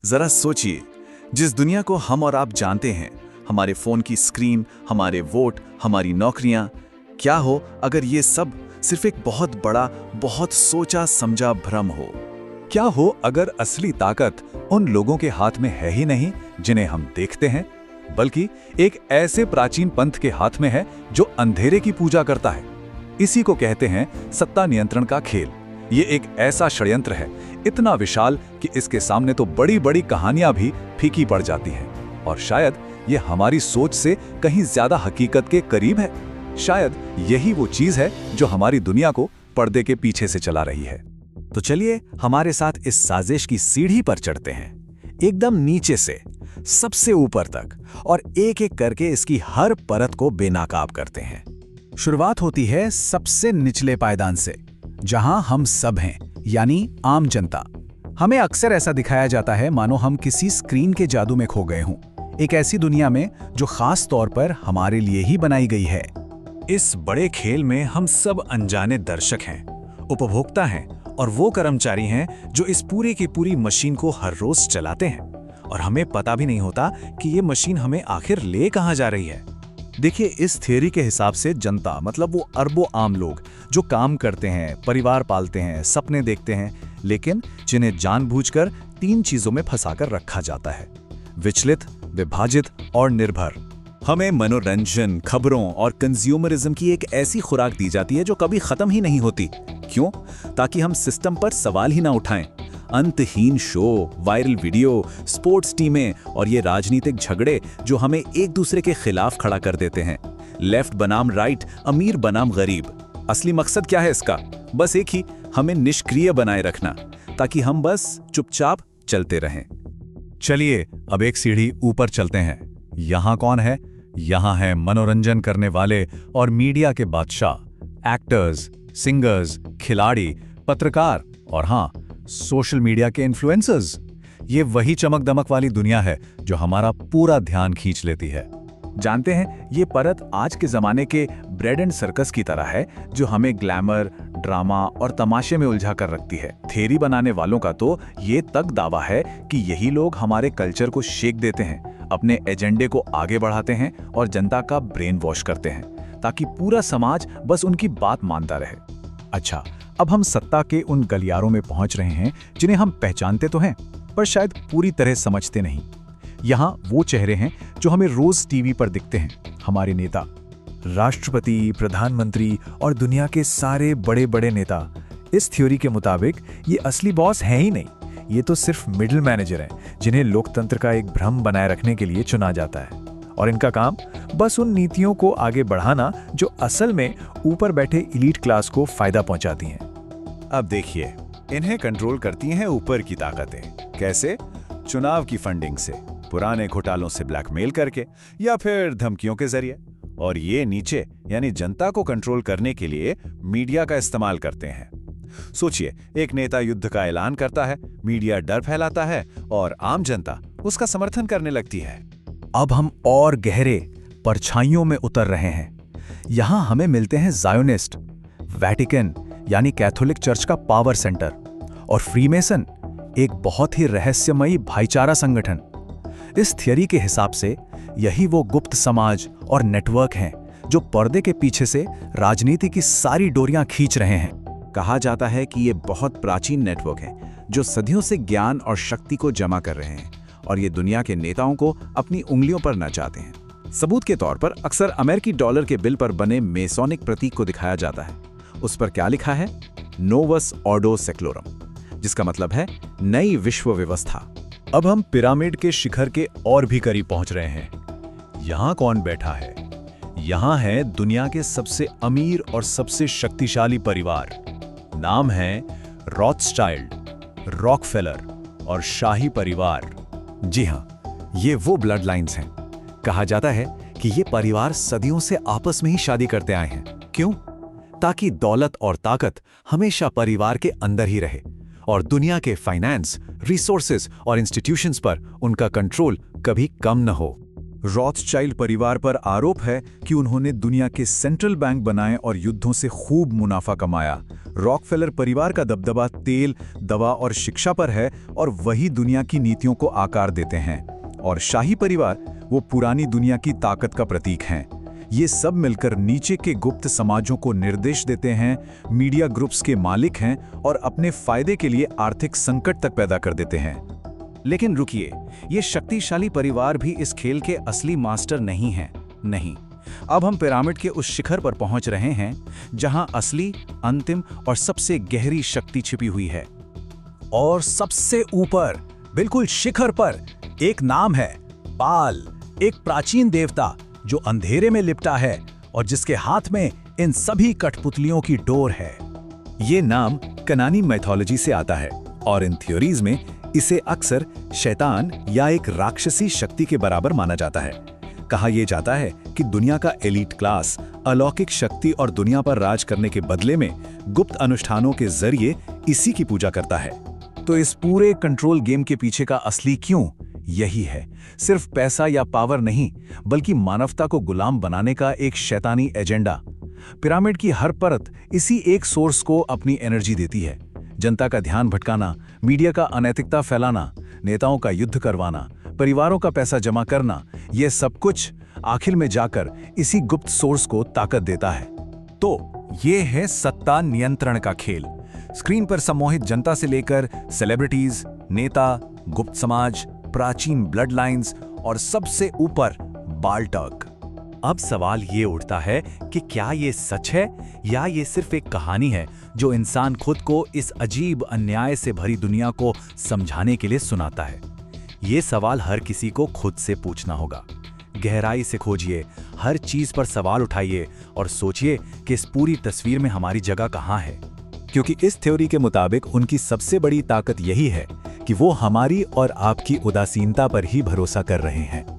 जरा सोचिए, जिस दुनिया को हम और आप जानते हैं, हमारे फोन की स्क्रीन, हमारे वोट, हमारी नौकरियां, क्या हो अगर ये सब सिर्फ एक बहुत बड़ा, बहुत सोचा समझा भ्रम हो? क्या हो अगर असली ताकत उन लोगों के हाथ में है ही नहीं जिन्हें हम देखते हैं, बल्कि एक ऐसे प्राचीन पंथ के हाथ में है जो अंधेरे की पूजा करता है। इसी को कहते हैं सत्ता नियंत्रण का खेल। ये एक ऐसा षड्यंत्र है, इतना विशाल कि इसके सामने तो बड़ी बड़ी कहानियां भी फीकी पड़ जाती हैं। और शायद ये हमारी सोच से कहीं ज्यादा हकीकत के करीब है। शायद यही वो चीज है जो हमारी दुनिया को पर्दे के पीछे से चला रही है। तो चलिए हमारे साथ इस साजिश की सीढ़ी पर चढ़ते हैं, एकदम नीचे से सबसे ऊपर तक, और एक एक करके इसकी हर परत को बेनकाब करते हैं। शुरुआत होती है सबसे निचले पायदान से, जहां हम सब हैं, यानी आम जनता। हमें अक्सर ऐसा दिखाया जाता है मानो हम किसी स्क्रीन के जादू में खो गए हों, एक ऐसी दुनिया में जो खास तौर पर हमारे लिए ही बनाई गई है। इस बड़े खेल में हम सब अनजाने दर्शक हैं, उपभोक्ता हैं और वो कर्मचारी हैं जो इस पूरी की पूरी मशीन को हर रोज चलाते हैं, और हमें पता भी नहीं होता कि ये मशीन हमें आखिर ले कहां जा रही है। देखिए, इस थ्योरी के हिसाब से जनता मतलब वो अरबों आम लोग जो काम करते हैं, परिवार पालते हैं, सपने देखते हैं, लेकिन जिन्हें जानबूझकर तीन चीजों में फंसाकर रखा जाता है: विचलित, विभाजित और निर्भर। हमें मनोरंजन, खबरों और कंज्यूमरिज्म की एक ऐसी खुराक दी जाती है जो कभी खत्म ही नहीं होती। क्यों? ताकि हम सिस्टम पर सवाल ही ना उठाएं। अंतहीन शो, वायरल वीडियो, स्पोर्ट्स टीमें और ये राजनीतिक झगड़े जो हमें एक दूसरे के खिलाफ खड़ा कर देते हैं। लेफ्ट बनाम राइट, अमीर बनाम गरीब। असली मकसद क्या है इसका? बस एक ही, हमें निष्क्रिय बनाए रखना, ताकि हम बस चुपचाप चलते रहें। चलिए अब एक सीढ़ी ऊपर चलते हैं। यहाँ कौन है? यहाँ है मनोरंजन करने वाले और मीडिया के बादशाह, एक्टर्स, सिंगर्स, खिलाड़ी, पत्रकार और हाँ, सोशल मीडिया के इन्फ्लुएंसर्स। ये वही चमक दमक वाली दुनिया है जो हमारा पूरा ध्यान खींच लेती है। जानते हैं, ये परत आज के जमाने के ब्रेड एंड सर्कस की तरह है, जो हमें ग्लैमर, ड्रामा और तमाशे में उलझा कर रखती है। थ्योरी बनाने वालों का तो ये तक दावा है कि यही लोग हमारे कल्चर को शेक देते हैं, अपने एजेंडे को आगे बढ़ाते हैं और जनता का ब्रेन वॉश करते हैं, ताकि पूरा समाज बस उनकी बात मानता रहे। अच्छा, अब हम सत्ता के उन गलियारों में पहुंच रहे हैं जिन्हें हम पहचानते तो हैं, पर शायद पूरी तरह समझते नहीं। यहाँ वो चेहरे हैं जो हमें रोज टीवी पर दिखते हैं, हमारे नेता, राष्ट्रपति, प्रधानमंत्री और दुनिया के सारे बड़े बड़े नेता। इस थ्योरी के मुताबिक ये असली बॉस हैं ही नहीं, ये तो सिर्फ मिडिल मैनेजर हैं, जिन्हें लोकतंत्र का एक भ्रम बनाए रखने के लिए चुना जाता है। और इनका काम बस उन नीतियों को आगे बढ़ाना जो असल में ऊपर बैठे इलीट क्लास को फायदा पहुंचाती हैं। अब देखिए, इन्हें कंट्रोल करती हैं ऊपर की ताकतें। कैसे? चुनाव की फंडिंग से, पुराने घोटालों से ब्लैकमेल करके, या फिर धमकियों के जरिए। और ये नीचे यानी जनता को कंट्रोल करने के लिए मीडिया का इस्तेमाल करते हैं। सोचिए, एक नेता युद्ध का ऐलान करता है, मीडिया डर फैलाता है और आम जनता उसका समर्थन करने लगती है। अब हम और गहरे परछाइयों में उतर रहे हैं। यहां हमें मिलते हैं ज़ायोनिस्ट, वेटिकन यानी कैथोलिक चर्च का पावर सेंटर, और फ्रीमेसन, एक बहुत ही रहस्यमयी भाईचारा संगठन। इस थ्योरी के हिसाब से यही वो गुप्त समाज और नेटवर्क हैं जो पर्दे के पीछे से राजनीति की सारी डोरियां खींच रहे हैं। कहा जाता है कि ये बहुत प्राचीन नेटवर्क हैं जो सदियों से ज्ञान और शक्ति को जमा कर रहे हैं, और ये दुनिया के नेताओं को अपनी उंगलियों पर नचाते हैं। सबूत के तौर पर अक्सर अमेरिकी डॉलर के बिल पर बने मेसोनिक प्रतीक को दिखाया जाता है। उस पर क्या लिखा है? नोवस ऑर्डो सेक्लोरम, जिसका मतलब है नई विश्व व्यवस्था। अब हम पिरामिड के शिखर के और भी करीब पहुंच रहे हैं। यहां कौन बैठा है? यहां है दुनिया के सबसे अमीर और सबसे शक्तिशाली परिवार। नाम है रॉथस्चाइल्ड, रॉकफेलर और शाही परिवार। जी हां, ये वो ब्लड लाइन्स हैं। कहा जाता है कि ये परिवार सदियों से आपस में ही शादी करते आए हैं। क्यों? ताकि दौलत और ताकत हमेशा परिवार के अंदर ही रहे और दुनिया के फाइनेंस, रिसोर्सेज और इंस्टीट्यूशंस पर उनका कंट्रोल कभी कम न हो। रॉथस्चाइल्ड परिवार पर आरोप है कि उन्होंने दुनिया के सेंट्रल बैंक बनाए और युद्धों से खूब मुनाफा कमाया। रॉकफेलर परिवार का दबदबा तेल, दवा और शिक्षा पर है और वही दुनिया की नीतियों को आकार देते हैं। और शाही परिवार वो पुरानी दुनिया की ताकत का प्रतीक हैं। ये सब मिलकर नीचे के गुप्त समाजों को निर्देश देते हैं, मीडिया ग्रुप्स के मालिक हैं और अपने फायदे के लिए आर्थिक संकट तक पैदा कर देते हैं। लेकिन रुकिए, ये शक्तिशाली परिवार भी इस खेल के असली मास्टर नहीं हैं। नहीं, अब हम पिरामिड के उस शिखर पर पहुंच रहे हैं जहां असली, अंतिम और सबसे गहरी शक्ति छिपी हुई है। और सबसे ऊपर, बिल्कुल शिखर पर, एक नाम है बाल, एक प्राचीन देवता जो अंधेरे में लिपटा है और जिसके हाथ में इन सभी कठपुतलियों की डोर है। ये नाम कनानी मैथोलॉजी से आता है और इन थ्योरीज में इसे अक्सर शैतान या एक राक्षसी शक्ति के बराबर माना जाता है। कहा यह जाता है कि दुनिया का एलीट क्लास अलौकिक शक्ति और दुनिया पर राज करने के बदले में गुप्त अनुष्ठानों के जरिए इसी की पूजा करता है। तो इस पूरे कंट्रोल गेम के पीछे का असली क्यों यही है, सिर्फ पैसा या पावर नहीं, बल्कि मानवता को गुलाम बनाने का एक शैतानी एजेंडा। पिरामिड की हर परत इसी एक सोर्स को अपनी एनर्जी देती है। जनता का ध्यान भटकाना, मीडिया का अनैतिकता फैलाना, नेताओं का युद्ध करवाना, परिवारों का पैसा जमा करना, यह सब कुछ आखिर में जाकर इसी गुप्त सोर्स को ताकत देता है। तो ये है सत्ता नियंत्रण का खेल। स्क्रीन पर सम्मोहित जनता से लेकर सेलिब्रिटीज, नेता, गुप्त समाज, प्राचीन ब्लड लाइन्स और सबसे ऊपर बाल तक। अब सवाल ये उठता है कि क्या ये सच है या ये सिर्फ एक कहानी है जो इंसान खुद को इस अजीब अन्याय से भरी दुनिया को समझाने के लिए सुनाता है। ये सवाल हर किसी को खुद से पूछना होगा। गहराई से खोजिए, हर चीज पर सवाल उठाइए और सोचिए कि इस पूरी तस्वीर में हमारी जगह कहाँ है। क्योंकि इस थ्योरी के मुताबिक उनकी सबसे बड़ी ताकत यही है कि वो हमारी और आपकी उदासीनता पर ही भरोसा कर रहे हैं।